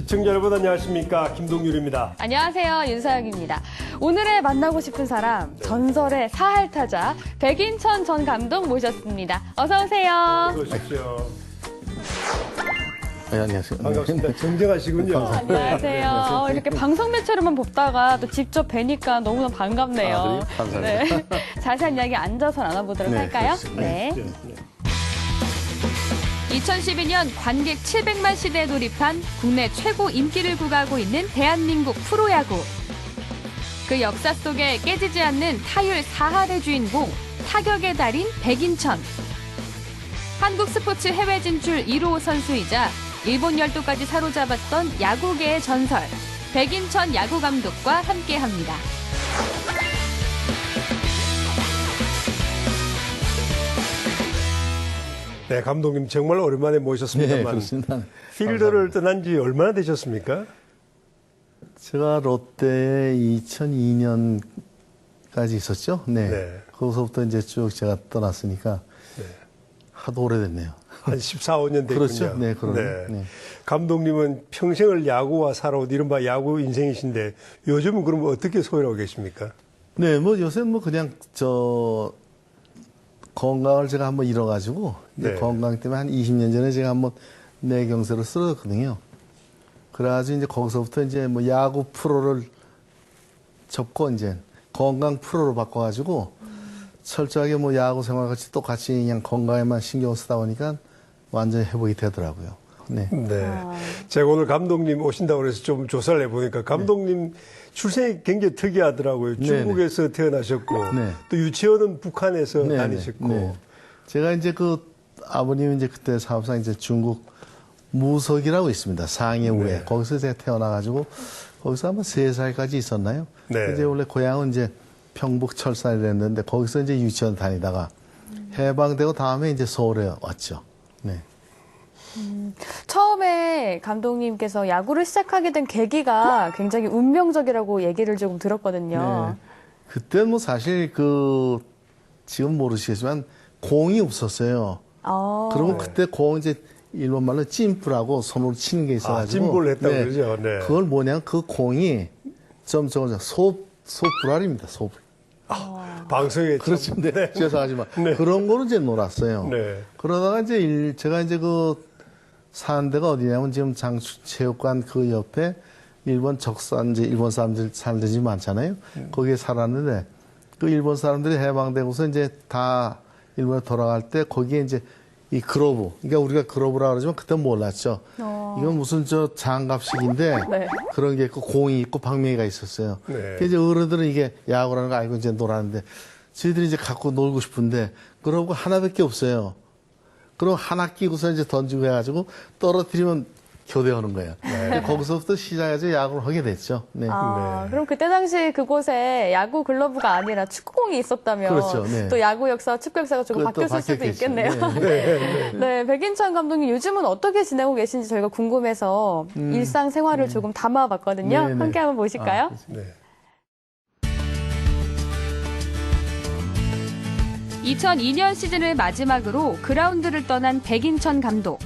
시청자 여러분 안녕하십니까, 김동률입니다. 안녕하세요, 윤서영입니다. 오늘의 만나고 싶은 사람, 전설의 사할타자 백인천 전 감독 모셨습니다. 어서 오세요. 어서 오십시오. 네, 안녕하세요. 반갑습니다. 정정하시군요. 안녕하세요. 이렇게 방송 매체로만 보다가 또 직접 뵈니까 너무나 반갑네요. 아, 그래요? 감사합니다. 네. 자세한 이야기 앉아서 나눠보도록 네, 할까요? 그렇습니다. 네. 2012년 관객 700만 시대에 돌입한 국내 최고 인기를 구가하고 있는 대한민국 프로야구. 그 역사 속에 깨지지 않는 타율 4할의 주인공, 타격의 달인 백인천. 한국 스포츠 해외 진출 1호 선수이자 일본 열도까지 사로잡았던 야구계의 전설, 백인천 야구 감독과 함께합니다. 네, 감독님 정말 오랜만에 네, 모셨습니다만 그렇습니다. 필더를 떠난 지 얼마나 되셨습니까? 제가 롯데에 2002년까지 있었죠. 네. 네. 거기서부터 이제 쭉 제가 떠났으니까 하도 오래됐네요. 한 14, 15년 됐군요. 그렇죠. 네, 그러네. 네. 감독님은 평생을 야구와 살아온 이른바 야구 인생이신데 요즘은 그럼 어떻게 소일하고 계십니까? 네, 뭐 요새는 뭐 그냥 건강을 제가 한번 잃어가지고 이제 네. 건강 때문에 한 20년 전에 제가 한번 뇌경색으로 쓰러졌거든요. 그래가지고 이제 거기서부터 이제 뭐 야구 프로를 접고 이제 건강 프로로 바꿔가지고 철저하게 뭐 야구 생활같이 똑같이 그냥 건강에만 신경 쓰다 보니까 완전히 회복이 되더라고요. 네. 네. 제가 오늘 감독님 오신다고 해서 좀 조사를 해보니까 감독님 출생이 굉장히 특이하더라고요. 네, 중국에서 태어나셨고 네. 또 유치원은 북한에서 네, 다니셨고 네. 제가 이제 아버님이 이제 그때 사업상 이제 중국 무석이라고 있습니다. 상해우에. 네. 거기서 제가 태어나가지고 거기서 아마 3살까지 있었나요? 네. 이제 원래 고향은 이제 평북 철산이랬는데 거기서 이제 유치원 다니다가 해방되고 다음에 이제 서울에 왔죠. 네. 처음에 감독님께서 야구를 시작하게 된 계기가 굉장히 운명적이라고 얘기를 조금 들었거든요. 네. 그때 뭐 사실 지금 모르시겠지만 공이 없었어요. 그러면 그때 공 이제 일본 말로 찜불하고 손으로 치는 게 있어가지고. 찜불을 했다고 그러죠. 네. 그걸 뭐냐면 그 공이 소불알입니다. 소불. 방송에 그렇죠. 참- 네. 죄송하지만 네. 그런 거로 이제 놀았어요. 네. 그러다가 이제 제가 이제 사는 데가 어디냐면 지금 장수체육관 그 옆에 일본 적산지 일본 사람들이 많잖아요. 거기에 살았는데 그 일본 사람들이 해방되고서 이제 다 일본에 돌아갈 때 거기에 이제 이 그로브, 그러니까 우리가 그로브라고 그러지만 그때 몰랐죠. 이건 무슨 장갑식인데 네. 그런 게 있고 공이 있고 방망이가 있었어요. 네. 그래서 이제 어른들은 이게 야구라는 거 알고 이제 놀았는데 저희들이 이제 갖고 놀고 싶은데 그러고 하나밖에 없어요. 그럼 하나 끼고서 이제 던지고 해가지고 떨어뜨리면 교대하는 거예요. 거기서부터 시작해서 야구를 하게 됐죠. 네. 그럼 그때 당시 그곳에 야구 글러브가 아니라 축구공이 있었다면 그렇죠, 네. 또 야구 역사와 축구 역사가 조금 그것도 바뀌었을 수도 바뀌었겠죠. 있겠네요. 네, 백인천 감독님 요즘은 어떻게 지내고 계신지 저희가 궁금해서 일상생활을 조금 담아봤거든요. 네, 네. 함께 한번 보실까요? 네. 2002년 시즌을 마지막으로 그라운드를 떠난 백인천 감독.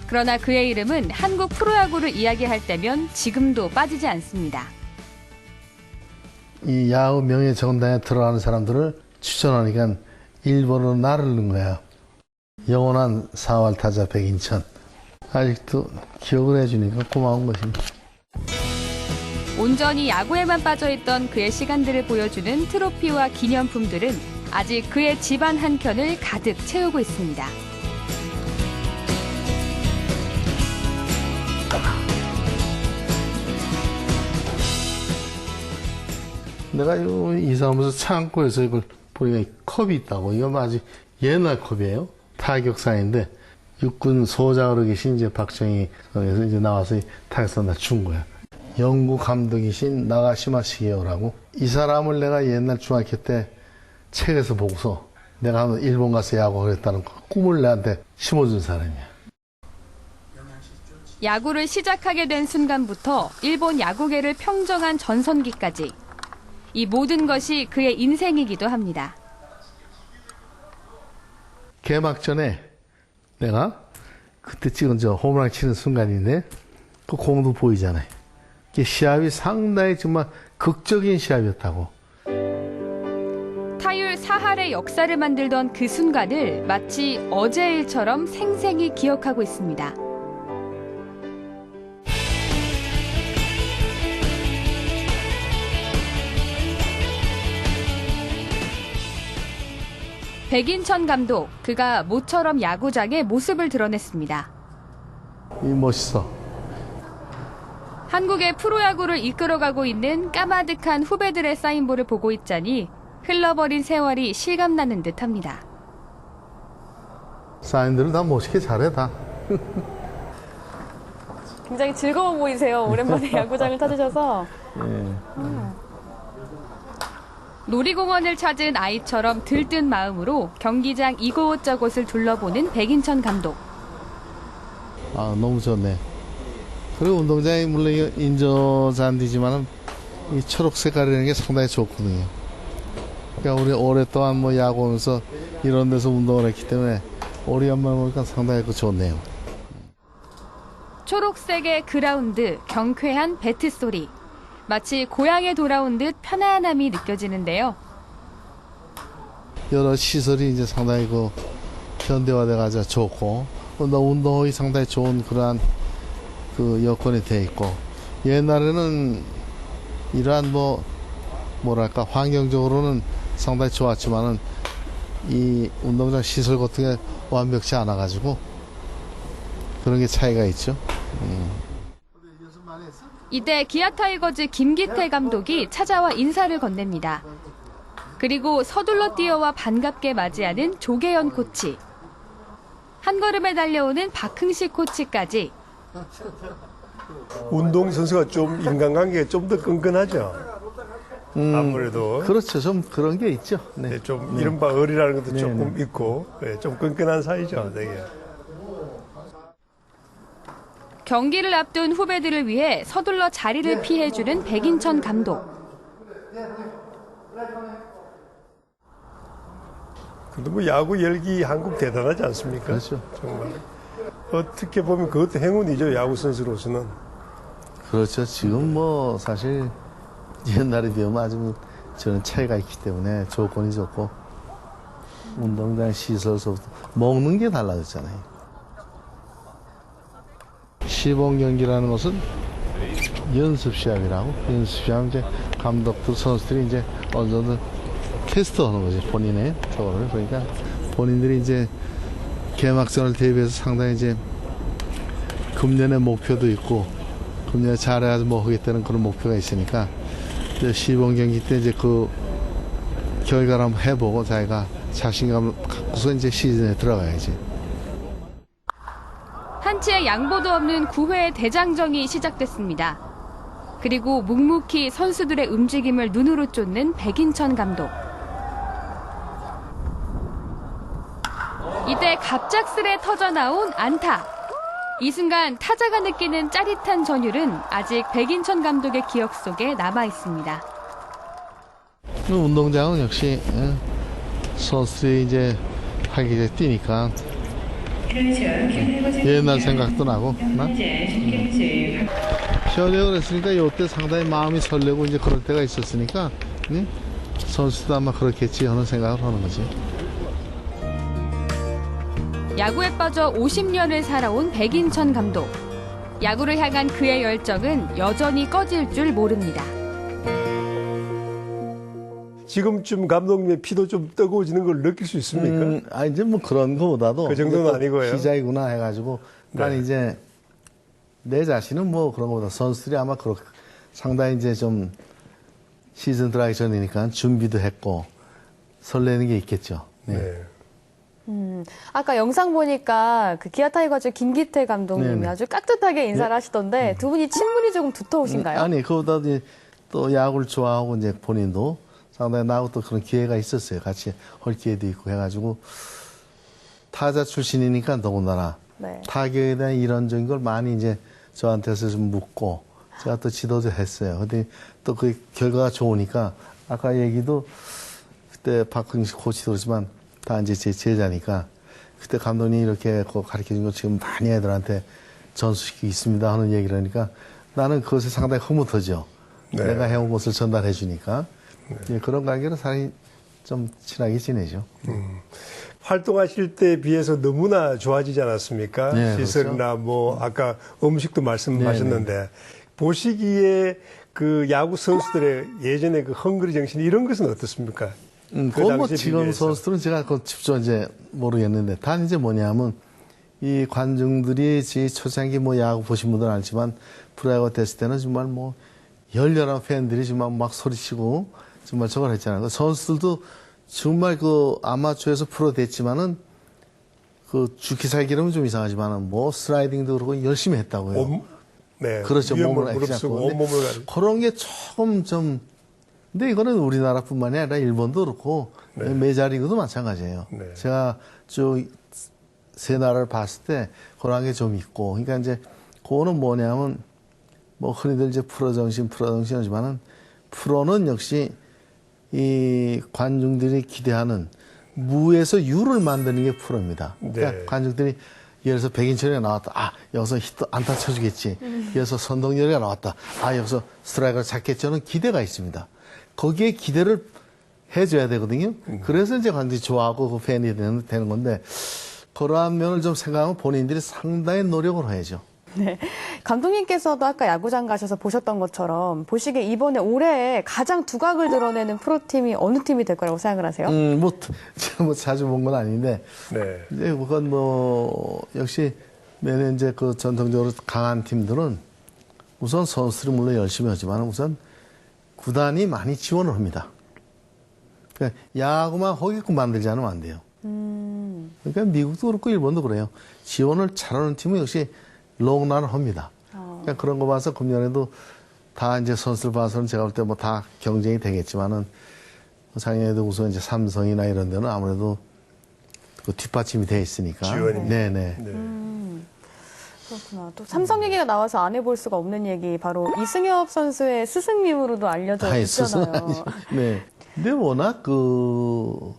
그러나 그의 이름은 한국 프로야구를 이야기할 때면 지금도 빠지지 않습니다. 이 야구 명예정당에 들어가는 사람들을 추천하니까 일본어로 나를 넣은 거야. 영원한 4할 타자 백인천. 아직도 기억을 해주니까 고마운 것입니다. 온전히 야구에만 빠져있던 그의 시간들을 보여주는 트로피와 기념품들은 아직 그의 집안 한켠을 가득 채우고 있습니다. 내가 이사하면서 창고에서 이걸 보니까 컵이 있다고. 이건 아주 옛날 컵이에요. 타격상인데 육군 소장으로 계신 이제 박정희 에서 이제 나와서 타격상 나 준 거야. 영구 감독이신 나가시마 시게오라고. 이 사람을 내가 옛날 중학교 때 책에서 보고서 내가 한번 일본 가서 야구하겠다는 꿈을 내한테 심어준 사람이야. 야구를 시작하게 된 순간부터 일본 야구계를 평정한 전성기까지 이 모든 것이 그의 인생이기도 합니다. 개막 전에 내가 그때 찍은 저 홈런 치는 순간인데 그 공도 보이잖아요. 이게 시합이 상당히 정말 극적인 시합이었다고. 타율 4할의 역사를 만들던 그 순간을 마치 어제 일처럼 생생히 기억하고 있습니다. 백인천 감독, 그가 모처럼 야구장에 모습을 드러냈습니다. 이 멋있어. 한국의 프로야구를 이끌어가고 있는 까마득한 후배들의 사인볼을 보고 있자니 흘러버린 세월이 실감나는 듯합니다. 사인들은 다 멋있게 잘해 다. 굉장히 즐거워 보이세요. 오랜만에 야구장을 찾으셔서. 놀이공원을 찾은 아이처럼 들뜬 마음으로 경기장 이곳저곳을 둘러보는 백인천 감독. 아, 너무 좋네. 그리고 운동장이 물론 인조 잔디지만은 이 초록 색깔이라는 게 상당히 좋거든요. 그러니까 우리 오랫동안 뭐 야구하면서 이런 데서 운동을 했기 때문에 오래간만에 보니까 상당히 좋네요. 초록색의 그라운드, 경쾌한 배트 소리. 마치 고향에 돌아온 듯 편안함이 느껴지는데요. 여러 시설이 이제 상당히 현대화돼가지고 좋고, 운동하기 상당히 좋은 그러한 그 여건이 돼 있고, 옛날에는 이러한 뭐랄까 환경적으로는 상당히 좋았지만은 이 운동장 시설 같은 게 완벽치 않아가지고 그런 게 차이가 있죠. 이때 기아 타이거즈 김기태 감독이 찾아와 인사를 건넵니다. 그리고 서둘러 뛰어와 반갑게 맞이하는 조계현 코치. 한 걸음에 달려오는 박흥식 코치까지. 운동선수가 좀 인간관계가 좀 더 끈끈하죠. 아무래도. 그렇죠. 좀 그런 게 있죠. 네. 네, 좀 이른바 의리라는 것도 네, 조금 있고, 네, 좀 끈끈한 사이죠, 되게. 경기를 앞둔 후배들을 위해 서둘러 자리를 피해주는 백인천 감독. 근데 뭐 야구 열기 한국 대단하지 않습니까? 그렇죠. 정말. 어떻게 보면 그것도 행운이죠, 야구 선수로서는. 그렇죠. 지금 뭐 사실 옛날에 비하면 아주 저는 차이가 있기 때문에 조건이 좋고 운동장 시설서부터 먹는 게 달라졌잖아요. 시범 경기라는 것은 연습 시합이라고. 연습 시합 이제 감독들 선수들이 이제 어느 정도 테스트하는 거지 본인의 저거를. 그러니까 본인들이 이제 개막전을 대비해서 상당히 이제 금년의 목표도 있고 금년에 잘해서 뭐 하겠다는 그런 목표가 있으니까 이제 시범 경기 때 이제 그 결과를 한번 해보고 자기가 자신감을 갖고서 이제 시즌에 들어가야지. 한치의 양보도 없는 9회 대장정이 시작됐습니다. 그리고 묵묵히 선수들의 움직임을 눈으로 쫓는 백인천 감독. 이때 갑작스레 터져나온 안타. 이 순간 타자가 느끼는 짜릿한 전율은 아직 백인천 감독의 기억 속에 남아있습니다. 운동장은 역시 선수들이 이제 하기 전에 뛰니까 옛날 생각도 나고. 현역을 했으니까 이때 상당히 마음이 설레고 이제 그럴 때가 있었으니까 선수도 아마 그렇겠지 하는 생각을 하는 거지. 야구에 빠져 50년을 살아온 백인천 감독. 야구를 향한 그의 열정은 여전히 꺼질 줄 모릅니다. 지금쯤 감독님의 피도 좀 뜨거워지는 걸 느낄 수 있습니까? 이제 뭐 그런 거보다도 그 정도는 아니고요. 시작이구나 해가지고 난 네. 이제 내 자신은 뭐 그런 거보다 선수들이 아마 그렇게 상당히 이제 좀 시즌 들어가기 전이니까 준비도 했고 설레는 게 있겠죠. 네. 네. 아까 영상 보니까 그 기아 타이거즈 김기태 감독님이 네네. 아주 깍듯하게 인사를 하시던데 두 분이 친분이 조금 두터우신가요? 아니 그보다도 이제 또 야구를 좋아하고 이제 본인도 상당히 나하고 또 그런 기회가 있었어요. 같이 할 기회도 있고 해가지고 타자 출신이니까 더군다나 네. 타격에 대한 이론적인 걸 많이 이제 저한테서 좀 묻고 제가 또 지도도 했어요. 근데 또 그 결과가 좋으니까 아까 얘기도 그때 박흥식 코치도 그렇지만 다 이제 제 제자니까 그때 감독님이 이렇게 가르쳐 준 거 지금 많이 애들한테 전수시키고 있습니다 하는 얘기를 하니까 나는 그것에 상당히 흐뭇하죠. 네. 내가 해온 것을 전달해 주니까. 예, 그런 관계로 사람이 좀 친하게 지내죠. 활동하실 때에 비해서 너무나 좋아지지 않았습니까? 네, 시설이나 뭐 아까 음식도 말씀하셨는데 보시기에 그 야구 선수들의 예전에 그 헝그리 정신 이런 것은 어떻습니까? 그 그건 뭐 당시에 지금 비교해서. 선수들은 제가 그 직접 이제 모르겠는데 단 이제 뭐냐면 이 관중들이 초창기 뭐 야구 보신 분들은 알지만 프로야구 됐을 때는 정말 뭐 열렬한 팬들이 정말 막 소리치고 정말 저걸 했잖아요. 그 선수들도 정말 그 아마추어에서 프로 됐지만은 그 죽기 살기로는 좀 이상하지만은 뭐 슬라이딩도 그러고 열심히 했다고요. 네. 그렇죠. 위험을 몸을 무릅쓰고 액션하고. 온몸을 가지고. 그런 게 조금 좀 근데 이거는 우리나라뿐만이 아니라 일본도 그렇고 메이저리그도 마찬가지예요. 네. 제가 쭉 세 나라를 봤을 때 그런 게 좀 있고 그러니까 이제 그거는 뭐냐면 뭐 흔히들 이제 프로 정신 하지만은 프로는 역시 이 관중들이 기대하는 무에서 유를 만드는 게 프로입니다. 그러니까 네. 관중들이 예를 들어서 백인철이가 나왔다. 아, 여기서 히트 안타 쳐주겠지. 여기서 선동열이가 나왔다. 아, 여기서 스트라이크를 잡겠지. 하는 기대가 있습니다. 거기에 기대를 해줘야 되거든요. 그래서 이제 관중이 좋아하고 그 팬이 되는 건데, 그러한 면을 좀 생각하면 본인들이 상당히 노력을 해야죠. 네. 감독님께서도 아까 야구장 가셔서 보셨던 것처럼 보시기에 이번에 올해 가장 두각을 드러내는 프로팀이 어느 팀이 될 거라고 생각을 하세요? 제가 뭐 자주 본 건 아닌데, 네. 이제 그건 뭐, 역시 매년 이제 그 전통적으로 강한 팀들은 우선 선수들이 물론 열심히 하지만 우선 구단이 많이 지원을 합니다. 그러니까 야구만 허기끔 만들지 않으면 안 돼요. 그러니까 미국도 그렇고 일본도 그래요. 지원을 잘하는 팀은 역시 롱런을 합니다. 그러니까 그런 거 봐서 금년에도 다 이제 선수들 봐서는 제가 볼 때 뭐 다 경쟁이 되겠지만은 작년에도 우선 이제 삼성이나 이런 데는 아무래도 그 뒷받침이 돼 있으니까. 지원입니다. 네네. 그렇구나. 또 삼성 얘기가 나와서 안 해볼 수가 없는 얘기 바로 이승엽 선수의 스승님으로도 알려져 아니, 있잖아요. 스승은 아니죠. 네. 근데 워낙 그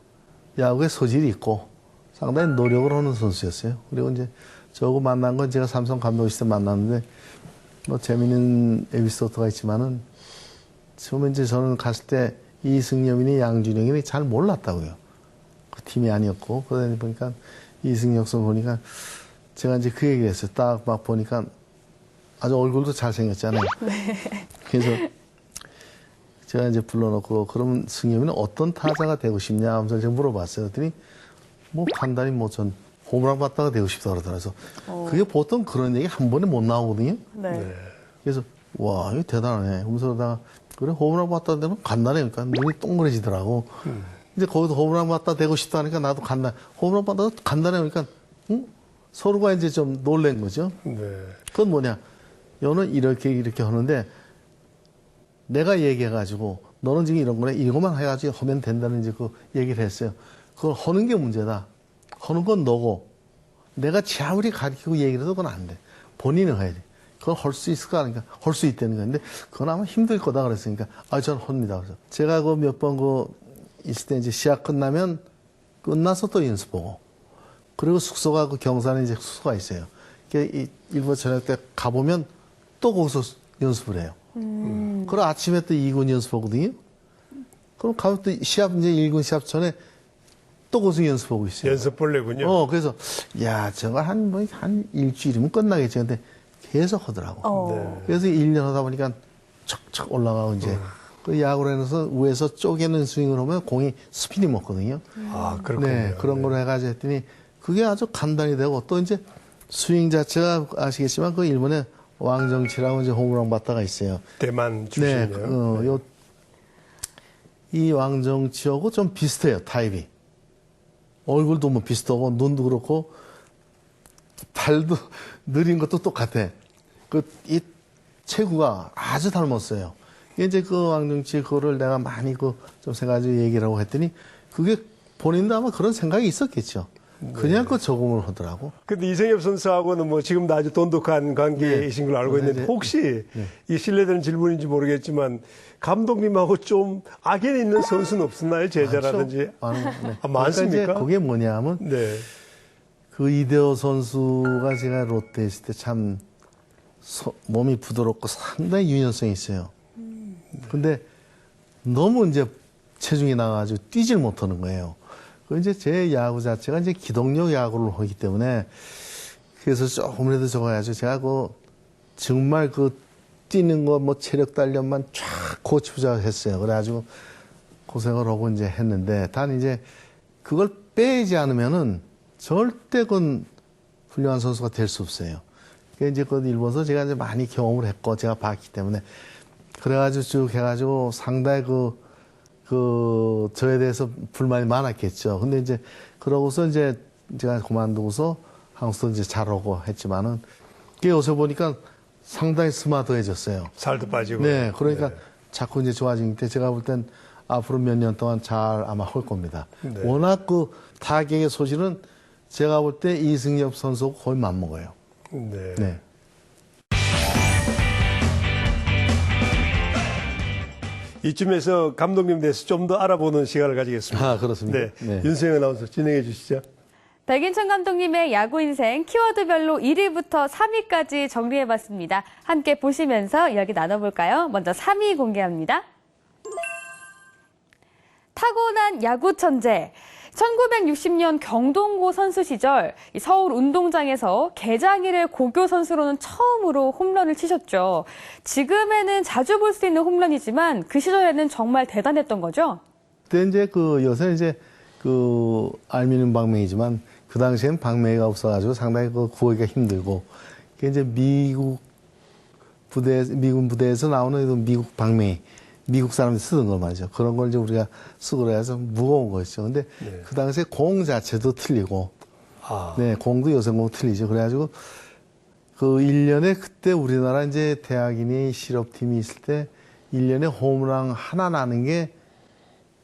야구에 소질이 있고 상당히 노력을 하는 선수였어요. 그리고 이제 저하고 만난 건 제가 삼성 감독일 때 만났는데 뭐 재미있는 에피소드가 있지만은 처음에 이제 저는 갔을 때 이승엽이니 양준영이니 잘 몰랐다고요. 그 팀이 아니었고 그러다 보니까 이승엽 선수 보니까 제가 이제 그 얘기를 했어요. 딱 막 보니까 아주 얼굴도 잘생겼잖아요. 그래서 제가 이제 불러놓고 그러면 승엽이는 어떤 타자가 되고 싶냐 하면서 제가 물어봤어요. 그랬더니 뭐 간단히 뭐 전 홈런 받다가 되고 싶다 그러더라고요. 그래서 그게 보통 그런 얘기 한 번에 못 나오거든요. 네. 그래서 와 이거 대단하네. 하면서 그러다가 그래 홈런 받다 되면 간단해. 그러니까 눈이 동그래지더라고. 이제 거기서 홈런 받다 되고 싶다 하니까 나도 간단. 홈런 받다 간단해. 그러니까 서로가 이제 좀 놀란 거죠. 네. 그건 뭐냐? 너는 이렇게 하는데 내가 얘기해가지고 너는 지금 이런 거네. 이것만 해가지고 하면 된다는 이제 그 얘기를 했어요. 그걸 하는 게 문제다. 하는 건 너고 내가 아무리 가르치고 얘기를 해도 그건 안 돼. 본인은 해야 돼. 그걸 할 수 있을까? 그러니까 할 수 있다는 건데 그건 아마 힘들 거다 그랬으니까 저는 합니다. 그래서 제가 그 몇 번 있을 때 이제 시합 끝나면 끝나서 또 연습하고 그리고 숙소가 그 경산에 이제 숙소가 있어요. 일본 저녁 때 가보면 또 거기서 연습을 해요. 그럼 아침에 또 2군 연습하거든요. 그럼 가면 또 시합 이제 1군 시합 전에 또 거기서 연습하고 있어요. 연습 벌레군요. 그래서 야 저거 한 일주일이면 끝나겠지. 근데 계속 하더라고. 네. 그래서 1년 하다 보니까 척척 올라가고 이제 그 야구를 해서 위에서 쪼개는 스윙을 하면 공이 스피니 먹거든요. 아, 그렇군요. 네, 그런 걸 해가지고 했더니 그게 아주 간단히 되고 또 이제 스윙 자체가 아시겠지만 그 일본에 왕정치라고 이제 홈런 바타가 있어요. 대만 네, 출신이요. 이 왕정치하고 좀 비슷해요, 타입이. 얼굴도 뭐 비슷하고 눈도 그렇고 발도 느린 것도 똑같아. 이 체구가 아주 닮았어요. 이제 그 왕정치 그거를 내가 많이 좀 생각하고 얘기를 하고 했더니 그게 본인도 아마 그런 생각이 있었겠죠. 그냥 그 적응을 하더라고. 근데 이승엽 선수하고는 뭐 지금도 아주 돈독한 관계이신 걸로 알고 있는데 혹시 이 실례되는 질문인지 모르겠지만 감독님하고 좀 악연이 있는 선수는 없었나요? 제자라든지. 네. 많습니까? 그러니까 이제 그게 뭐냐면 네. 그 이대호 선수가 제가 롯데 있을 때 참 몸이 부드럽고 상당히 유연성이 있어요. 근데 너무 이제 체중이 나가지고 뛰질 못하는 거예요. 그 이제 제 야구 자체가 이제 기동력 야구를 하기 때문에 그래서 조금이라도 적어야죠. 제가 그 정말 그 뛰는 거 뭐 체력 단련만 쫙 고치자 했어요. 그래가지고 고생을 하고 이제 했는데 단 이제 그걸 빼지 않으면은 절대 그건 훌륭한 선수가 될 수 없어요. 그 이제 그 일본에서 제가 이제 많이 경험을 했고 제가 봤기 때문에 그래가지고 쭉 해가지고 상당히 저에 대해서 불만이 많았겠죠. 근데 이제 그러고서 이제 제가 그만두고서 한국에서 이제 잘하고 했지만은 그게 요새 보니까 상당히 스마트해졌어요. 살도 빠지고. 네, 그러니까 자꾸 이제 좋아지니까 제가 볼 땐 앞으로 몇 년 동안 잘 아마 할 겁니다. 네. 워낙 그 타격의 소질은 제가 볼 때 이승엽 선수하고 거의 맞먹어요. 네. 네. 이쯤에서 감독님 대해서 좀 더 알아보는 시간을 가지겠습니다. 아, 그렇습니다. 네. 네. 윤수영 아나운서 진행해 주시죠. 백인천 감독님의 야구 인생 키워드별로 1위부터 3위까지 정리해봤습니다. 함께 보시면서 이야기 나눠볼까요? 먼저 3위 공개합니다. 타고난 야구 천재. 1960년 경동고 선수 시절 서울 운동장에서 개장일의 고교 선수로는 처음으로 홈런을 치셨죠. 지금에는 자주 볼 수 있는 홈런이지만 그 시절에는 정말 대단했던 거죠. 그때 이제 요새는 이제 알미늄 방맹이지만 그 당시엔 방맹이가 없어가지고 상당히 구하기가 힘들고 그게 이제 미군 부대에서 나오는 미국 방맹이 미국 사람들이 쓰던 거 말이죠. 그런 걸 이제 우리가 쓰고 해서 무거운 거였죠. 근데 그 당시에 공 자체도 틀리고, 네, 공도 요새 공 틀리죠. 그래가지고 그 1년에 그때 우리나라 이제 대학인이 실업팀이 있을 때 1년에 홈런 하나 나는 게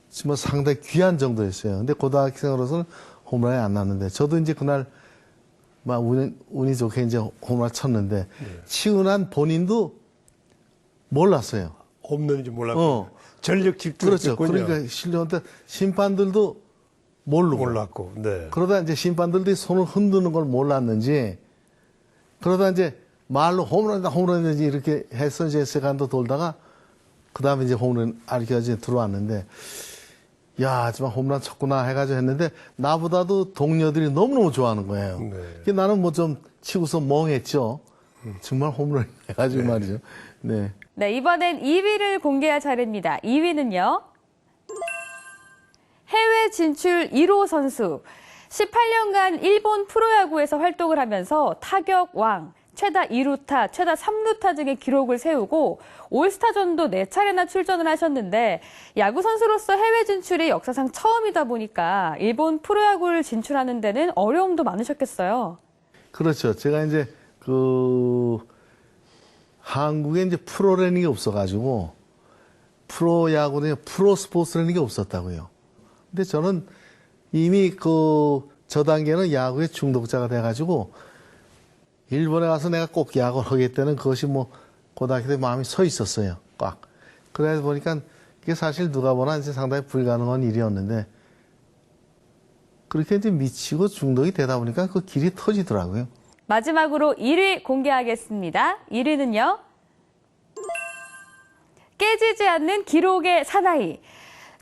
정말 상당히 귀한 정도였어요. 근데 고등학생으로서는 홈런이 안 났는데 저도 이제 그날 막 운이 좋게 이제 홈런 쳤는데 치고 난 본인도 몰랐어요. 홈런인지 몰랐고 전력 그렇죠. 집중했군요. 그러니까 실력한테 심판들도 모르고 몰랐고. 네. 그러다 이제 심판들이 손을 흔드는 걸 몰랐는지 그러다 이제 말로 홈런이지 이렇게 해서 이제 세간도 돌다가 그 다음에 이제 홈런 알켜지 들어왔는데 야, 정말 홈런 쳤구나 해가지고 했는데 나보다도 동료들이 너무너무 좋아하는 거예요. 네. 그래서 나는 뭐 좀 치고서 멍했죠. 정말 홈런 해가지고 말이죠. 네. 네, 이번엔 2위를 공개할 차례입니다. 2위는요. 해외 진출 1호 선수. 18년간 일본 프로야구에서 활동을 하면서 타격 왕, 최다 2루타, 최다 3루타 등의 기록을 세우고 올스타전도 4차례나 출전을 하셨는데 야구 선수로서 해외 진출이 역사상 처음이다 보니까 일본 프로야구를 진출하는 데는 어려움도 많으셨겠어요. 그렇죠. 제가 이제 한국에 이제 프로라는 게 없어가지고 프로야구는 프로 스포츠라는 게 없었다고요. 근데 저는 이미 저 단계는 야구의 중독자가 돼가지고 일본에 가서 내가 꼭 야구를 하겠다는 그것이 뭐 고등학교 때 마음이 서 있었어요. 꽉. 그래서 보니까 이게 사실 누가 보나 이제 상당히 불가능한 일이었는데 그렇게 이제 미치고 중독이 되다 보니까 그 길이 터지더라고요. 마지막으로 1위 공개하겠습니다. 1위는요. 깨지지 않는 기록의 사나이.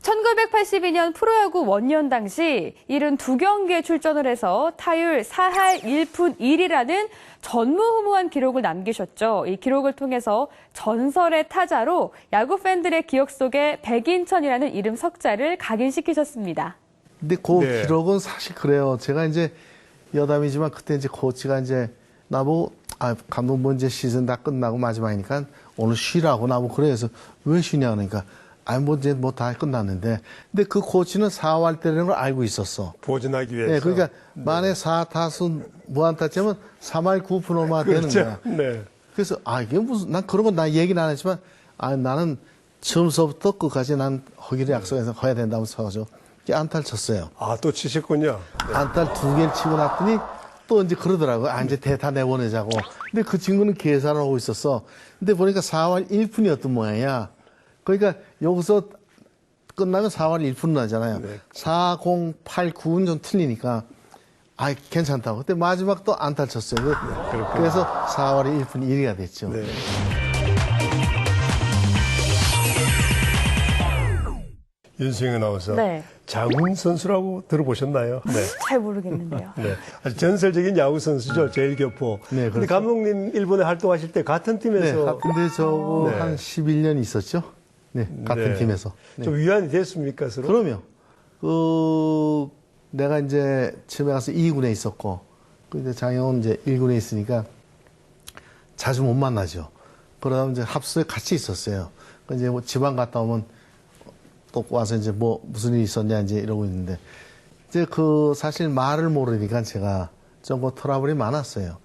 1982년 프로야구 원년 당시 72경기에 출전을 해서 타율 4할 1푼 1이라는 전무후무한 기록을 남기셨죠. 이 기록을 통해서 전설의 타자로 야구 팬들의 기억 속에 백인천이라는 이름 석자를 각인시키셨습니다. 근데 그 기록은 사실 그래요. 제가 이제 여담이지만 그때 이제 코치가 이제 나보고 감독 뭐 이제 시즌 다 끝나고 마지막이니까 오늘 쉬라고 나보고 그래서 왜 쉬냐 그러니까 뭐 이제 뭐 다 끝났는데 근데 그 코치는 4할 때라는 걸 알고 있었어. 보존하기 위해서. 네, 그러니까 만에 4타수 무안타치면 3할 9푼 얼마 되는 거야. 네. 그래서 이게 무슨 난 그런 건 나 얘기는 안 했지만 나는 처음서부터 끝까지 난 허기를 약속해서 해야 된다고 써가지고 안타를 쳤어요. 또 치셨군요. 안타를 2개를 치고 났더니 또 이제 그러더라고요. 이제 대타 내보내자고. 근데 그 친구는 계산을 하고 있었어. 근데 보니까 4할 1푼이었던 모양이야. 그러니까 여기서 끝나면 4할 1푼 나잖아요. 4, 0, 8, 9는 좀 틀리니까 아, 괜찮다고. 그때 마지막 또 안타 쳤어요. 그래서 4월 1분 1위가 됐죠. 네. 윤수영 아나운서. 네. 장훈 선수라고 들어보셨나요? 네. 잘 모르겠는데요. 네. 아주 전설적인 야구 선수죠. 제일교포. 네, 근데 그렇죠. 감독님 일본에 활동하실 때 같은 네, 팀에서 근데 저거 네. 한 11년 있었죠. 네, 같은 네. 팀에서. 네. 좀 위안이 됐습니까, 서로? 그럼요. 내가 이제 집에 가서 2군에 있었고, 근데 장영훈 이제 1군에 있으니까 자주 못 만나죠. 그러다 이제 합수에 같이 있었어요. 이제 뭐 지방 갔다 오면 또 와서 이제 뭐 무슨 일이 있었냐 이제 이러고 있는데, 이제 사실 말을 모르니까 제가 좀 뭐 트러블이 많았어요.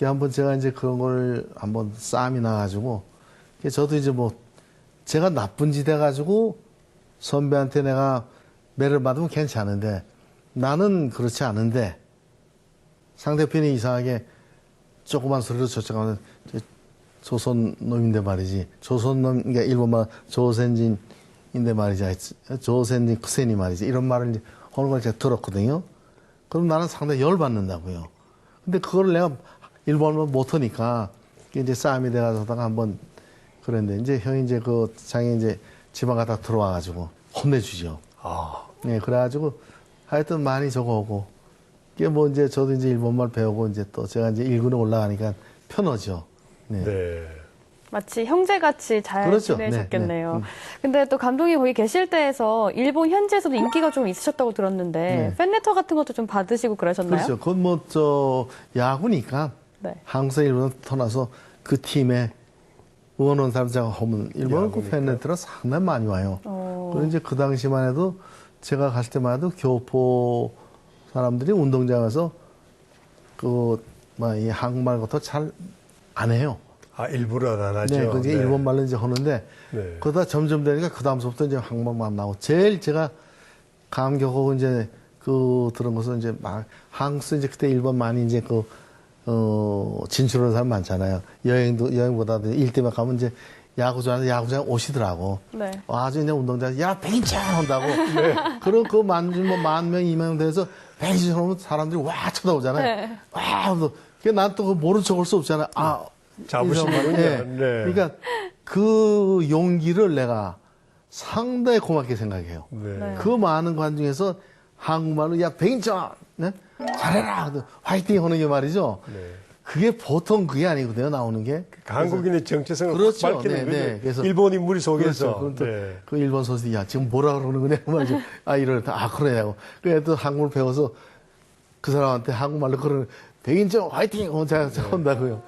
한번 제가 이제 그런 걸 한번 싸움이 나가지고, 저도 이제 뭐 제가 나쁜 짓 해가지고 선배한테 내가 매를 받으면 괜찮은데 나는 그렇지 않은데 상대편이 이상하게 조그만 소리로 저쪽하면 조선 놈인데 말이지. 조선 놈, 그러니까 일본말 조센진인데 말이지. 조센진 크세니 말이지. 이런 말을 이제 하는 걸 제가 들었거든요. 그럼 나는 상당히 열받는다고요. 근데 그걸 내가 일본어를 못하니까 이제 싸움이 돼가지고 한번 그랬는데 이제 형이 이제 장이 이제 지방 갔다 들어와가지고 혼내주죠. 아. 네, 그래가지고 하여튼 많이 적어오고 이게 뭐 이제 저도 이제 일본말 배우고 이제 또 제가 이제 1군에 올라가니까 편하죠. 네. 네. 마치 형제같이 잘 그렇죠. 지내셨겠네요. 네, 네. 근데 또 감독이 거기 계실 때에서 일본 현지에서도 인기가 좀 있으셨다고 들었는데 네. 팬레터 같은 것도 좀 받으시고 그러셨나요? 그렇죠. 그건 야구니까 네. 항상 일본에 터나서 그 팀에 응원하는 사람들 하면 일본은 그 야구니까. 팬레터가 상당히 많이 와요. 그리고 이제 그 당시만 해도 제가 갔을 때만 해도 교포 사람들이 운동장에서 이 한국말 같은 잘 안 해요. 아, 일부러 안 하죠. 네, 그게 일본말로 이제 하는데, 네. 그러다 점점 되니까 그다음부터 이제 한국말만 나오고, 제일 제가 감격하고 이제 들은 것은 이제 한국에서 이제 그때 일본 많이 이제 진출하는 사람 많잖아요. 여행보다도 일 때문에 가면 이제 야구장에 오시더라고. 네. 아주 이제 운동장에서, 야, 백인천! 한다고. 그럼 만 명, 2명 돼서 백인천 하면 사람들이 와! 쳐다보잖아요. 네. 와! 난 또 모른 척 할 수 없잖아요. 아, 자부심이군요. 네. 네. 그러니까 그 용기를 내가 상당히 고맙게 생각해요. 네. 그 많은 관 중에서 한국말로, 야, 백인천! 네? 잘해라! 화이팅! 하는 게 말이죠. 네. 그게 보통 그게 아니거든요, 나오는 게. 한국인의 정체성을 그렇죠. 확 밝히는 네, 거죠. 네. 그래서 일본 인물이 속에서. 그렇죠. 네. 그 일본 선수들이, 야, 지금 뭐라 그러는 거냐? 말이죠. 그러냐고. 그래, 또 한국을 배워서 그 사람한테 한국말로 그러는, 백인정 화이팅! 제가 한다고요.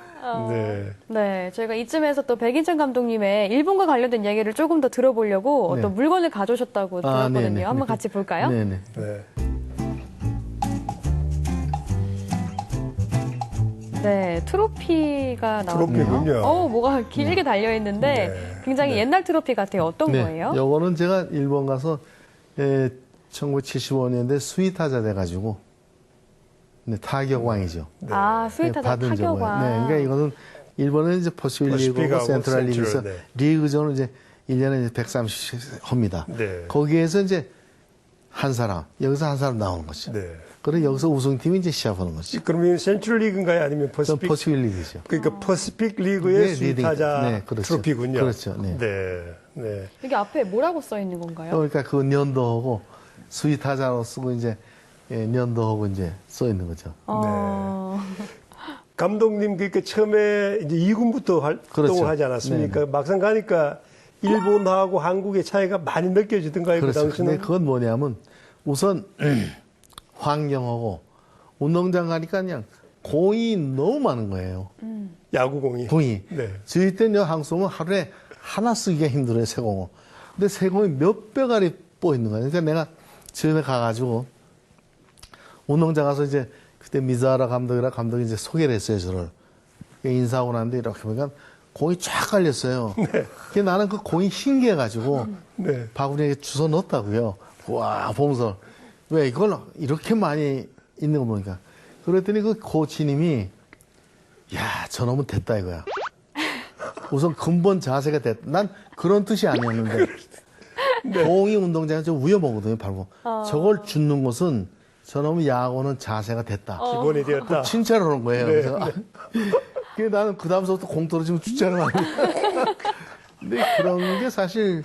네. 네, 저희가 이쯤에서 또 백인천 감독님의 일본과 관련된 이야기를 조금 더 들어보려고 네. 어떤 물건을 가져오셨다고 들었거든요. 네네. 한번 같이 볼까요? 네네. 네. 네, 트로피가 나왔네요. 트로피군요. 뭐가 길게 달려있는데 네. 굉장히 네. 옛날 트로피 같아요. 어떤 네. 거예요? 요거는 제가 일본 가서 1975년대 수의타자 돼가지고 네, 타격왕이죠. 스위타자 받은 타격왕. 네, 그러니까 이거는 일본은 이제 퍼시픽 리그고 퍼시픽하고 센트럴 리그에서 센트럴, 네. 리그전을 이제 1년에 이제 130씩 합니다. 네. 거기에서 이제 한 사람, 여기서 한 사람 나오는 거죠. 네. 그리고 여기서 우승팀이 이제 시합하는 거죠. 그러면 센트럴 리그인가요? 아니면 전 퍼시픽? 퍼시픽 리그죠. 그러니까 퍼시픽 리그의 네, 수의타자 네, 그렇죠. 트로피군요. 그렇죠. 네. 네. 네. 여기 앞에 뭐라고 써 있는 건가요? 그러니까 그 년도하고 수의타자로 쓰고 이제 년도하고 이제 써 있는 거죠. 감독님 그러니까 처음에 이제 2군부터 활동을 그렇죠. 하지 않았습니까? 네네. 막상 가니까 일본하고 한국의 차이가 많이 느껴지던가요? 그렇죠. 그 근데 당시는? 그건 뭐냐면 우선 환경하고 운동장 가니까 그냥 공이 너무 많은 거예요. 야구공이. 공이. 네. 저희 때는 한국 오면 하루에 하나 쓰기가 힘들어요, 새 공을. 근데 새 공이 몇 배가리 뽀 있는 거예요. 그러니까 내가 처음에 가가지고 운동장 가서 이제 그때 미자라 감독이 이제 소개를 했어요, 저를. 인사하고 나는데 이렇게 보니까 공이 쫙 깔렸어요. 네. 나는 그 공이 신기해가지고 네. 바구니에 주워 넣었다고요. 와, 보면서. 왜 이걸 이렇게 많이 있는 거 보니까. 그랬더니 그 코치님이, 야, 저놈은 됐다 이거야. 우선 근본 자세가 됐다. 난 그런 뜻이 아니었는데. 공이 운동장에 좀 위험하거든요, 밟고. 저걸 줍는 것은 저놈 야구는 자세가 됐다. 기본이 되었다. 칭찬을 하는 거예요. 네, 그래서 그래서 나는 그 다음서부터 공 떨어지면 칭찬을 하는 거예요. 근데 그런 게 사실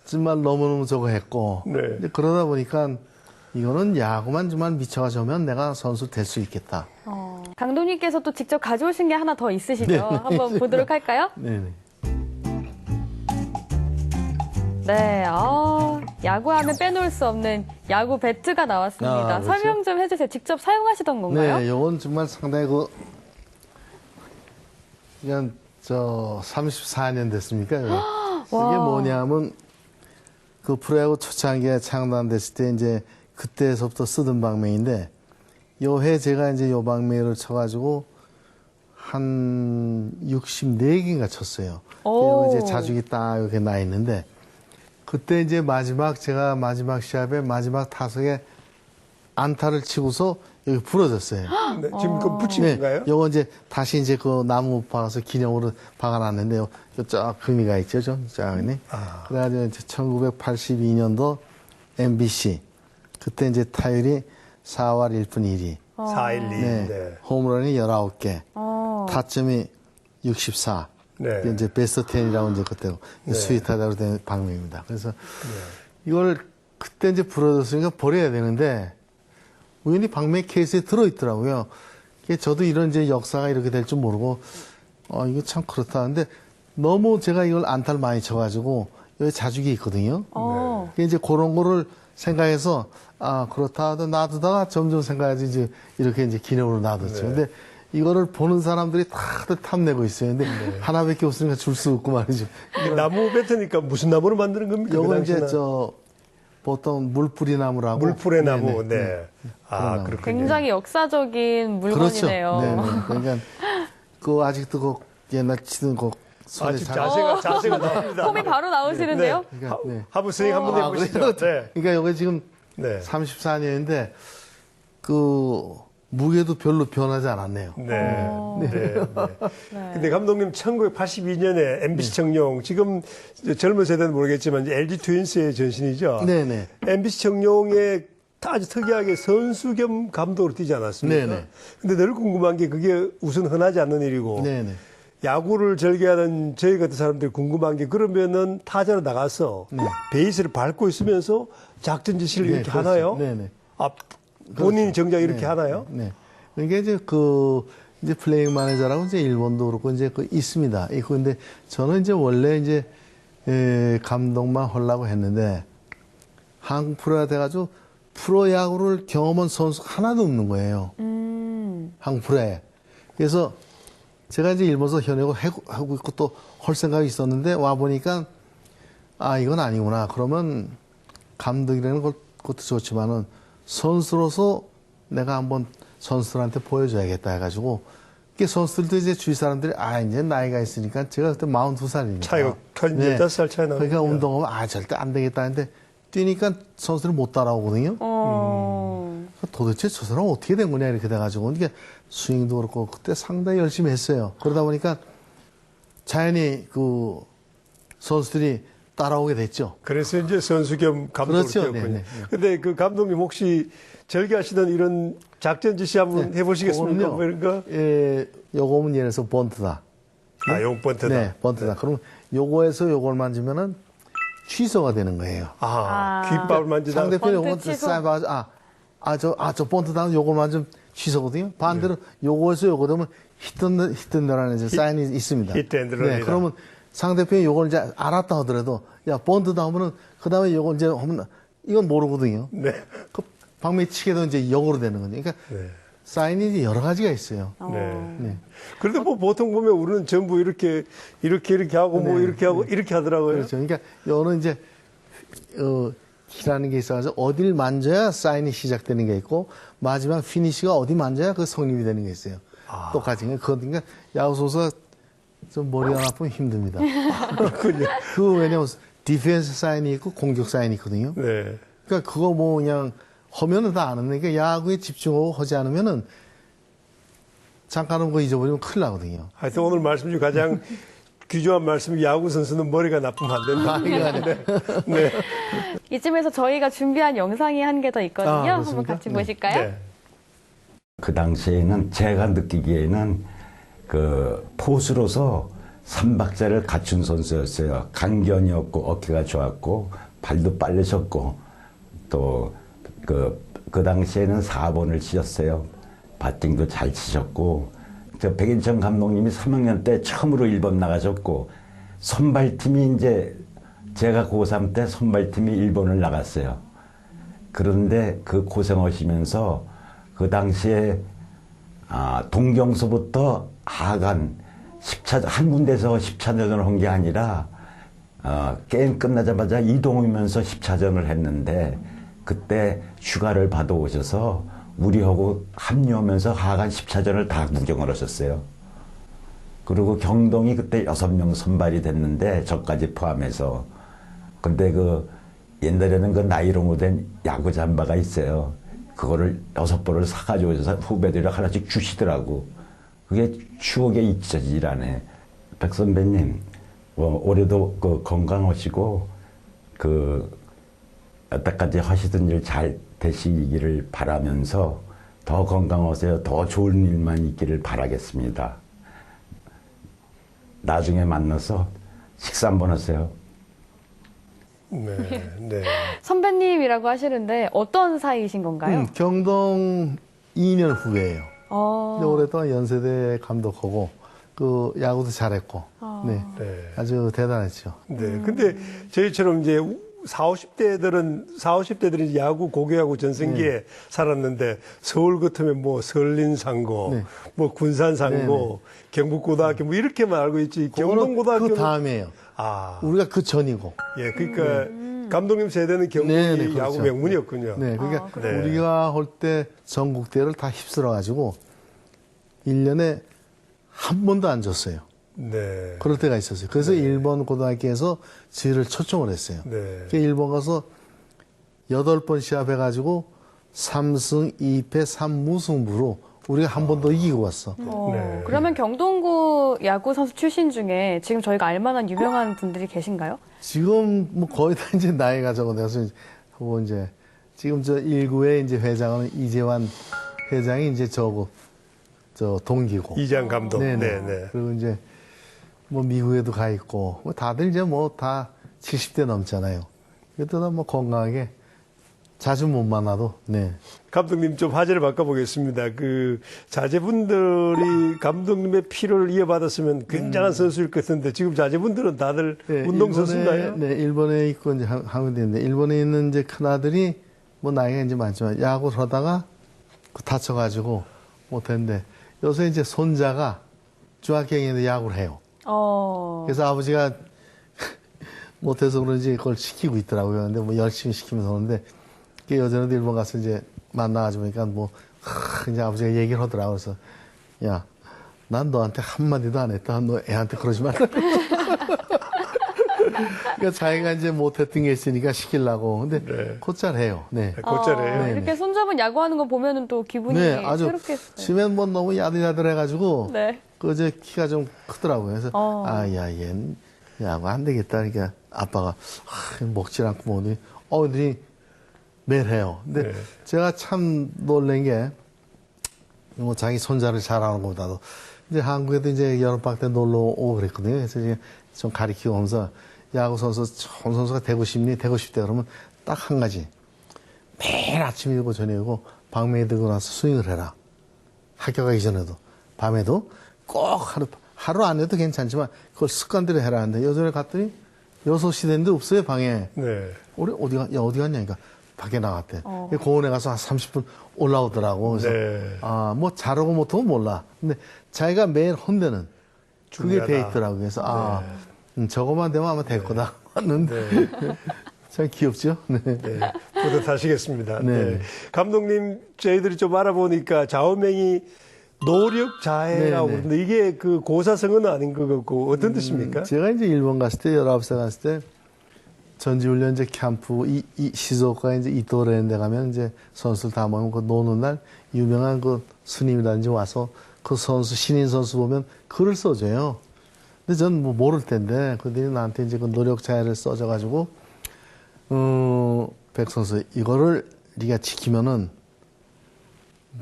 정말 너무너무 저거 했고 네. 근데 그러다 보니까 이거는 야구만 정말 미쳐가지면 내가 선수 될 수 있겠다. 강도님께서 또 직접 가져오신 게 하나 더 있으시죠? 네, 한번 보도록 할까요? 네네. 네, 야구하면 빼놓을 수 없는 야구 배트가 나왔습니다. 그렇죠. 설명 좀 해주세요. 직접 사용하시던 건가요? 네, 요건 정말 상당히 그냥 34년 됐습니까? 이게 뭐냐면 그 프로야구 초창기에 창단됐을 때 이제 그때서부터 쓰던 방맹인데 요 해 제가 이제 요 방맹을 쳐가지고 한 64개인가 쳤어요. 오. 이제 자죽이 딱 이렇게 나 있는데 그때 이제 제가 마지막 시합에 마지막 타석에 안타를 치고서 여기 부러졌어요. 네, 지금 그 붙인 건가요? 요거 이제 다시 이제 그 나무 박아서 기념으로 박아놨는데요. 요쫙 금이가 있죠, 좀 쫙네. 그래가지고 이제 1982년도 MBC 그때 이제 타율이 4할 1분 1리. 412. 네. 네. 홈런이 19개. 타점이 64. 네. 이게 이제 베스트 10이라고 이제 그때 스위트하다고 된 방명입니다. 그래서 이걸 그때 이제 부러졌으니까 버려야 되는데 우연히 방매 케이스에 들어있더라고요. 저도 이런 이제 역사가 이렇게 될 줄 모르고 이거 참 그렇다. 근데 너무 제가 이걸 안타를 많이 쳐가지고 여기 자죽이 있거든요. 이제 그런 거를 생각해서 그렇다 하다 놔두다가 점점 생각해서 이제 이렇게 이제 기념으로 놔뒀죠. 근데 이거를 보는 사람들이 다들 탐내고 있어요. 근데 하나밖에 없으니까 줄 수 없고 말이죠. 나무 배트니까 무슨 나무로 만드는 겁니까? 요거 그 이제 당시에는? 보통 물뿌리 나무라고. 물풀의 나무. 네네. 네. 아, 나무. 그렇군요. 굉장히 역사적인 그렇죠. 물건이네요. 네네. 그러니까 그 아직도 그 옛날 치던 그 손에 지금 잘. 자세가 나옵니다. 폼이 바로 나오시는데요? 그러니까, 네. 하부 스윙 한번 해보시죠. 그래서 네. 그러니까 요게 지금 네. 34년인데 그 무게도 별로 변하지 않았네요. 네. 네. 네. 근데 감독님 1982년에 MBC 청룡 지금 젊은 세대는 모르겠지만 이제 LG 트윈스의 전신이죠. 네네. MBC 청룡에 아주 특이하게 선수 겸 감독으로 뛰지 않았습니까? 네네. 근데 늘 궁금한 게 그게 우선 흔하지 않는 일이고 네네. 야구를 즐겨하는 저희 같은 사람들이 궁금한 게 그러면은 타자로 나가서 베이스를 밟고 있으면서 작전 지시를 네, 이렇게 그렇죠. 하나요? 네네. 본인이 그렇죠. 정작 이렇게 네. 하나요? 네. 그러니까 이제 플레잉 마네저라고 이제 일본도 그렇고 이제 있습니다. 있고 근데 저는 이제 원래 이제 감독만 하려고 했는데 한국 프로가 돼가지고 프로야구를 경험한 선수가 하나도 없는 거예요. 한국 프로에. 그래서 제가 이제 일본에서 현역을 하고 있고 또 할 생각이 있었는데 와 보니까 이건 아니구나. 그러면 감독이라는 것도 좋지만은 선수로서 내가 한번 선수들한테 보여줘야겠다 해가지고 이게 선수들도 이제 주위 사람들이 이제 나이가 있으니까 제가 그때 42살이니까 차이가 15살 차이 나니까. 그러니까 운동하면 절대 안 되겠다 했는데 뛰니까 선수들이 못 따라오거든요. 도대체 저 사람 어떻게 된 거냐 이렇게 돼가지고 이게 스윙도 그렇고 그때 상당히 열심히 했어요. 그러다 보니까 자연히 그 선수들이 따라오게 됐죠. 그래서 이제 선수 겸 감독으로 그렇죠. 뛰었군요. 네네. 근데 그 감독님 혹시 즐겨하시던 이런 작전 지시 한번 해보시겠습니까? 뭐 이런 거? 요거는 예를 들어서 번트다. 용번트다. 네, 번트다. 그럼 요거에서 요걸 만지면은 취소가 되는 거예요. 귓밥을 만지다. 상대편이 번트 요거 취소. 저 번트다 요걸 만지면 취소거든요. 반대로 요거에서 요거 되면 히트앤러라는 이제 사인이 있습니다. 히트앤러입니다. 네, 그러면 상대편이 요걸 이제 알았다 하더라도 번트다 하면은 그 다음에 요걸 이제 하면 이건 모르거든요. 네. 그 방망이 치게도 이제 역으로 되는 거죠. 그러니까 사인이 이제 여러 가지가 있어요. 네. 그래도 뭐 보통 보면 우리는 전부 이렇게 하고 뭐 이렇게 하고 이렇게 하더라고요. 그렇죠. 그러니까 요는 이제 키라는 게 있어서 어딜 만져야 사인이 시작되는 게 있고 마지막 피니시가 어디 만져야 그 성립이 되는 게 있어요. 똑같이. 그러니까 야구 선수가 좀 머리가 아프면 힘듭니다. 그렇군요. 왜냐면 디펜스 사인이 있고 공격 사인이 있거든요. 네. 그러니까 그거 뭐 그냥 하면은 다 아는 그러니까 야구에 집중하고 하지 않으면은 잠깐은 거 잊어버리면 큰일 나거든요. 하여튼 오늘 말씀 중 가장 귀중한 말씀, 야구 선수는 머리가 나쁘면 안 된다. 이게 아니라. 네. 이쯤에서 저희가 준비한 영상이 한 개 더 있거든요. 아, 한번 그렇습니까? 같이 네. 보실까요? 네. 그 당시에는 제가 느끼기에는 그 포수로서 삼박자를 갖춘 선수였어요. 강견이 없고 어깨가 좋았고 발도 빠르셨고 또 그 당시에는 4번을 치셨어요. 바팅도 잘 치셨고 저 백인천 감독님이 3학년 때 처음으로 1번 나가셨고 선발팀이 이제 제가 고3 때 선발팀이 1번을 나갔어요. 그런데 그 고생하시면서 그 당시에 동경서부터 하간 10차 한 군데서 10차전을 한 게 아니라 게임 끝나자마자 이동하면서 10차전을 했는데 그때 휴가를 받아오셔서 우리하고 합류하면서 하간 10차전을 다 구경을 하셨어요. 그리고 경동이 그때 6명 선발이 됐는데 저까지 포함해서. 근데 그 옛날에는 그 나이롱으로 된 야구 잠바가 있어요. 그거를 6벌을 사가지고 오셔서 후배들이 하나씩 주시더라고. 그게 추억에 잊혀지질 않아요. 백 선배님, 올해도 그 건강하시고 여태까지 하시던 일 잘 되시기를 바라면서 더 건강하세요. 더 좋은 일만 있기를 바라겠습니다. 나중에 만나서 식사 한번 하세요. 네. 네. 선배님이라고 하시는데 어떤 사이이신 건가요? 경동 2년 후예요. 어. 근데 오랫동안 연세대 감독하고 그 야구도 잘했고, 네, 네. 아주 대단했죠. 네. 근데 저희처럼 이제 50대들이 야구, 고교야구 전성기에 살았는데 서울 같으면 뭐 설린상고, 네. 뭐 군산상고, 경북고등학교 뭐 이렇게만 알고 있지. 경동고등학교 그 다음이에요. 우리가 그 전이고. 예, 그러니까 감독님 세대는 경북이 네, 네, 그렇죠. 야구 명문이었군요. 네, 그러니까 네. 우리가 할 때 전국대회를 다 휩쓸어가지고 1년에 한 번도 안 줬어요. 네. 그럴 때가 있었어요. 그래서 일본 고등학교에서 저희를 초청을 했어요. 네. 그래서 일본 가서 8번 시합해가지고 3승 2패 3무승부로 우리가 한 번 더 이기고 왔어. 네. 그러면 경동고 야구 선수 출신 중에 지금 저희가 알만한 유명한 분들이 계신가요? 지금 뭐 거의 다 이제 나이가 적어돼서 하고 이제 지금 저 1구의 이제 회장은 이재환 회장이 이제 저 동기고. 이장 감독. 네네. 네. 그리고 이제 뭐 미국에도 가 있고 뭐 다들 이제 뭐 다 70대 넘잖아요. 그래도 뭐 건강하게 자주 못 만나도 네. 감독님 좀 화제를 바꿔보겠습니다. 그 자제분들이 감독님의 피를 이어받았으면 굉장한 선수일 것 같은데 지금 자제분들은 다들 네, 운동선수인가요? 네, 일본에 있고 이제 하면 되는데 일본에 있는 이제 큰 아들이 뭐 나이가 이제 많지만 야구를 하다가 다쳐가지고 못했는데 요새 이제 손자가 중학교에 야구를 해요. 그래서 아버지가 못해서 그런지 그걸 시키고 있더라고요. 근데 뭐 열심히 시키면서 오는데 여전히도 일본 가서 이제 만나가지고 보니까 뭐 이제 아버지가 얘기를 하더라고요. 그래서 야, 난 너한테 한마디도 안 했다. 너 애한테 그러지 말라. 그러니까 자기가 이제 못했던 게 있으니까 시키려고. 근데 네. 곧잘 해요. 네. 곧잘해요. 네, 이렇게 손잡은 야구하는 거 보면은 또 기분이 네, 아주 새롭겠어요. 치면 뭐 너무 야들야들해가지고 네. 그제 키가 좀 크더라고요. 그래서 얘는 야구 안 되겠다. 그러니까 아빠가 먹질 않고 뭐니 어디 매일 해요. 근데 네. 제가 참 놀란 게 뭐 자기 손자를 잘하는 것보다도 이제 한국에도 이제 여름방학 때 놀러 오고 그랬거든요. 그래서 이제 좀 가리키고 하면서 야구 선수 좋은 선수가 되고 싶니? 되고 싶대 그러면 딱 한 가지. 매일 아침이고 저녁이고 방망이 들고 나서 스윙을 해라. 학교 가기 전에도 밤에도 꼭 하루 안 해도 괜찮지만 그걸 습관대로 해라 하는데 예전에 갔더니 6시 됐는데 없어요 방에. 네. 우리 어디 갔냐니까 밖에 나갔대. 공원에 가서 한 30분 올라오더라고. 그래서 네. 뭐 잘하고 못하고 몰라. 근데 자기가 매일 혼대는 그게 중요하다. 돼 있더라고요. 그래서 저거만 되면 아마 될 거다 했는데 참 귀엽죠. 네. 네, 뿌듯하시겠습니다. 네. 네. 감독님, 저희들이 좀 알아보니까 좌우명이 노력자해라고 네, 네. 그러는데 이게 그 고사성어는 아닌 것 같고 어떤 뜻입니까? 제가 이제 일본 갔을 때 19살 갔을 때 전지훈련제 캠프 시조가 이제 이토레인 데 가면 이제 선수들 다 모이면 그 노는 날 유명한 그 스님이라든지 와서 그 선수 신인 선수 보면 글을 써줘요. 근데 전 뭐 모를 텐데 그들이 나한테 이제 그 노력 자해를 써줘가지고 백선수 이거를 네가 지키면은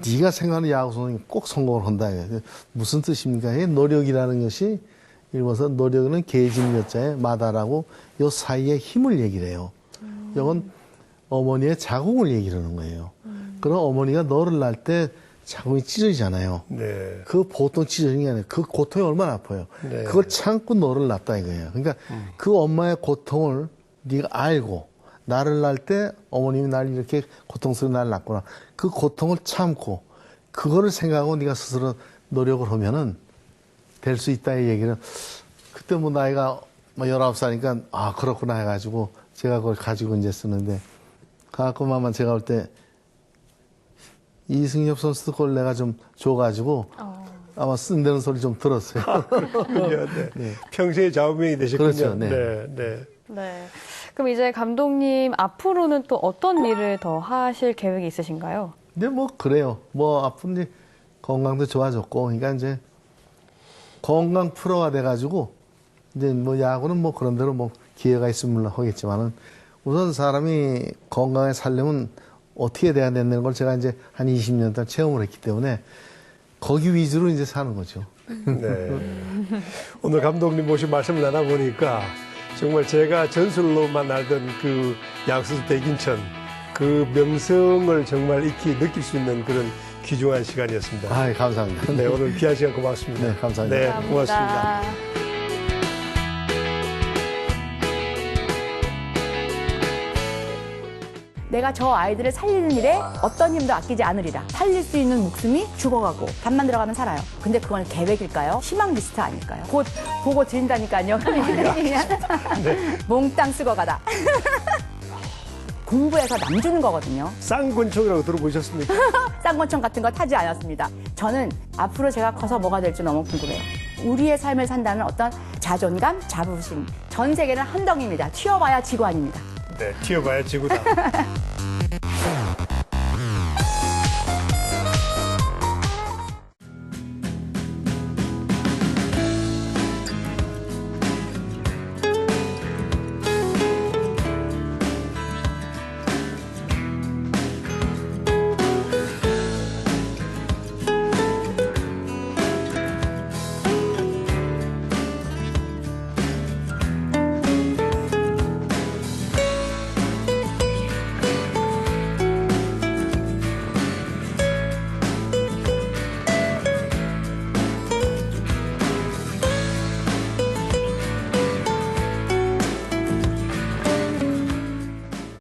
네가 생각하는 야구 선수는 꼭 성공을 한다. 무슨 뜻입니까? 이 노력이라는 것이 일본에서 노력은 계집 여자의 마다라고 요 사이에 힘을 얘기를 해요. 이건 어머니의 자궁을 얘기를 하는 거예요. 그럼 어머니가 너를 낳을 때 자궁이 찢어지잖아요. 네. 그 보통 찢어지는 게 아니라 그 고통이 얼마나 아파요. 네. 그걸 참고 너를 낳았다 이거예요. 그러니까 그 엄마의 고통을 네가 알고 나를 낳을 때 어머님이 날 이렇게 고통스럽게 날 낳았구나. 그 고통을 참고 그거를 생각하고 네가 스스로 노력을 하면은 될 수 있다 이 얘기를 그때 뭐 나이가 뭐 19살이니까 아 그렇구나 해가지고 제가 그걸 가지고 이제 쓰는데 가끔만 제가 올 때 이승엽 선수도 그걸 내가 좀 줘가지고 아마 쓴다는 소리 좀 들었어요. 그렇군요. 네. 네. 평생의 좌우명이 되셨군요. 그렇죠. 네. 네. 네. 네. 그럼 이제 감독님 앞으로는 또 어떤 일을 더 하실 계획이 있으신가요? 근데 뭐 그래요. 뭐 아픈 이제 건강도 좋아졌고, 그러니까 이제 건강 프로가 돼가지고 이제 뭐 야구는 뭐 그런 대로 뭐 기회가 있으면 물론 하겠지만은 우선 사람이 건강하게 살려면 어떻게 돼야 된다는 걸 제가 이제 한 20년 동안 체험을 했기 때문에 거기 위주로 이제 사는 거죠. 네. 오늘 감독님 모신 말씀을 나눠보니까 정말 제가 전술로만 알던 그 야구선수 백인천 그 명성을 정말 익히 느낄 수 있는 그런 귀중한 시간이었습니다. 아, 감사합니다. 네, 오늘 귀한 시간 고맙습니다. 네, 감사합니다. 네, 고맙습니다. 내가 저 아이들을 살리는 일에 어떤 힘도 아끼지 않으리라. 살릴 수 있는 목숨이 죽어가고 밥만 들어가면 살아요. 근데 그건 계획일까요? 희망 리스트 아닐까요? 곧 보고 드린다니까요. 몽땅 쓰고 가다. 공부해서 남 주는 거거든요. 쌍권총이라고 들어보셨습니까? 쌍권총 같은 거 타지 않았습니다. 저는 앞으로 제가 커서 뭐가 될지 너무 궁금해요. 우리의 삶을 산다는 어떤 자존감, 자부심. 전 세계는 한 덩이입니다. 튀어봐야 지구 아닙니다. 네, 튀어봐야 지구다.